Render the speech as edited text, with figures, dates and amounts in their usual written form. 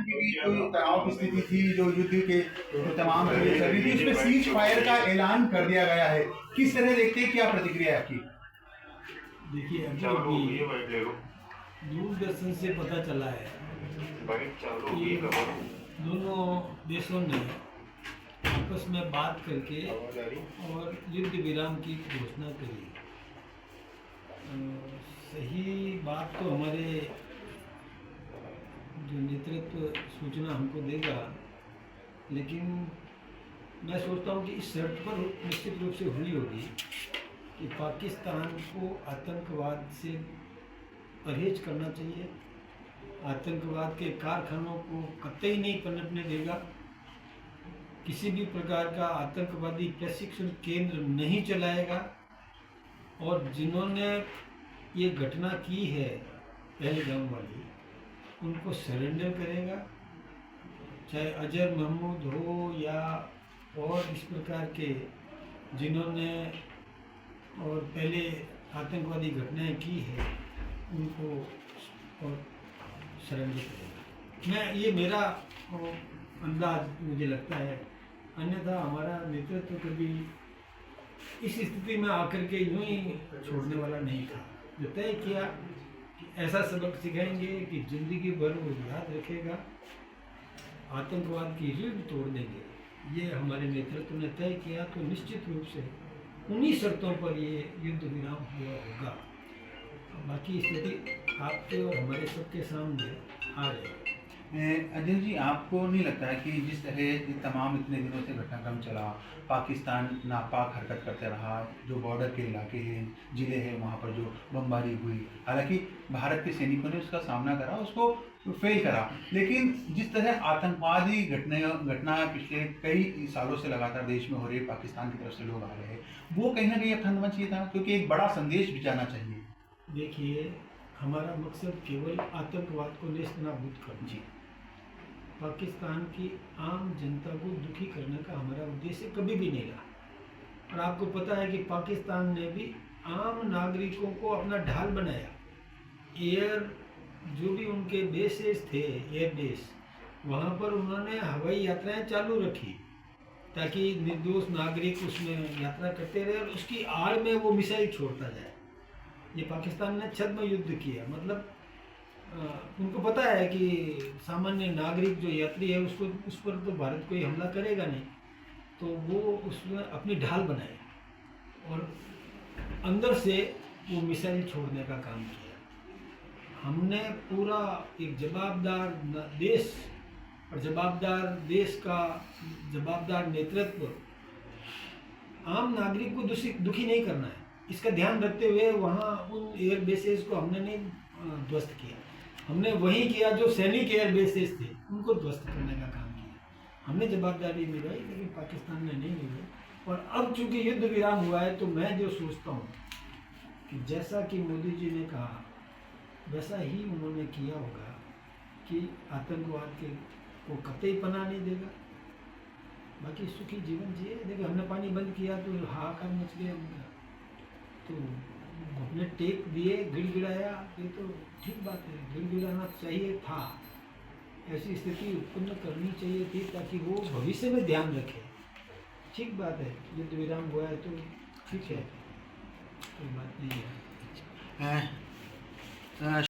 पाकिस्तान के बीच कोई तनाव की स्थिति थी, जो युद्ध के जो तमाम चीजें चल रही थी, उसमें सीज फायर का ऐलान कर दिया गया है। किस तरह देखते हैं, क्या प्रतिक्रिया है आपकी? देखिए, अभी दूरदर्शन से पता चला है कि दोनों देशों ने आपस में बात करके और युद्ध विराम की घोषणा करी। सही बात तो हमारे जो नेतृत्व सूचना हमको देगा, लेकिन मैं सोचता हूँ कि इस शर्त पर निश्चित रूप से होनी होगी कि पाकिस्तान को आतंकवाद से परहेज करना चाहिए, आतंकवाद के कारखानों को कतई नहीं पनपने देगा, किसी भी प्रकार का आतंकवादी प्रशिक्षण केंद्र नहीं चलाएगा, और जिन्होंने ये घटना की है पहलगाम वाली, उनको सरेंडर करेगा, चाहे अजहर महमूद हो या और इस प्रकार के जिन्होंने और पहले आतंकवादी घटनाएं की है, उनको और सरेंडर करेगा। मैं ये मेरा अंदाज मुझे लगता है, अन्यथा हमारा नेतृत्व कभी इस स्थिति में आकर के यूं ही छोड़ने वाला नहीं था। जो तय किया कि ऐसा सबक सिखाएंगे कि जिंदगी भर वो याद रखेगा, आतंकवाद की रीढ़ तोड़ देंगे, ये हमारे नेतृत्व ने तय किया, तो निश्चित रूप से उन्हीं शर्तों पर ये युद्ध विराम हुआ होगा। बाकी स्थिति आपके और हमारे सबके सामने आ रही है। अजय जी, आपको नहीं लगता है कि जिस तरह ये तमाम इतने दिनों से घटनाक्रम चला, पाकिस्तान नापाक हरकत करते रहा, जो बॉर्डर के इलाके हैं, ज़िले हैं, वहाँ पर जो बमबारी हुई, हालांकि भारत के सैनिकों ने उसका सामना करा, उसको फेल करा, लेकिन जिस तरह आतंकवादी घटना पिछले कई सालों से लगातार देश में हो रही है, पाकिस्तान की तरफ से लोग आ रहे हैं, वो कहीं ना कहीं अब थंदना चाहिए था, क्योंकि एक बड़ा संदेश भी जाना चाहिए। देखिए, हमारा मकसद केवल आतंकवाद को नेस्तनाबूद करना। जी, पाकिस्तान की आम जनता को दुखी करने का हमारा उद्देश्य कभी भी नहीं रहा। और आपको पता है कि पाकिस्तान ने भी आम नागरिकों को अपना ढाल बनाया। जो भी उनके बेसेस थे, एयर बेस, वहाँ पर उन्होंने हवाई यात्राएं चालू रखी ताकि निर्दोष नागरिक उसमें यात्रा करते रहे और उसकी आड़ में वो मिसाइल छोड़ता जाए। ये पाकिस्तान ने छद्म युद्ध किया। मतलब उनको पता है कि सामान्य नागरिक जो यात्री है उसको उस पर तो भारत कोई हमला करेगा नहीं, तो वो उसमें अपनी ढाल बनाए और अंदर से वो मिसाइल छोड़ने का काम किया। हमने पूरा एक जवाबदार देश और जवाबदार देश का जवाबदार नेतृत्व, आम नागरिक को दुखी नहीं करना है, इसका ध्यान रखते हुए वहाँ उन एयर बेसेस को हमने नहीं ध्वस्त किया। हमने वही किया जो सैनिक एयर बेसेस थे, उनको ध्वस्त करने का काम किया। हमने जवाबदारी निभाई, लेकिन पाकिस्तान ने नहीं निभाई। और अब चूंकि युद्ध विराम हुआ है, तो मैं जो सोचता हूँ कि जैसा कि मोदी जी ने कहा, वैसा ही उन्होंने किया होगा कि आतंकवाद के को कतई पनाह नहीं देगा, बाकी सुखी जीवन जिए। देखिए, हमने पानी बंद किया तो हाहाकार मच गया, तो घुटने टेक दिए, गिड़गिड़ाया, ये तो ठीक बात है, गिड़गिड़ाना चाहिए था, ऐसी स्थिति उत्पन्न करनी चाहिए थी ताकि वो भविष्य में ध्यान रखे। ठीक बात है, युद्ध विराम हुआ है तो ठीक है, कोई बात नहीं है।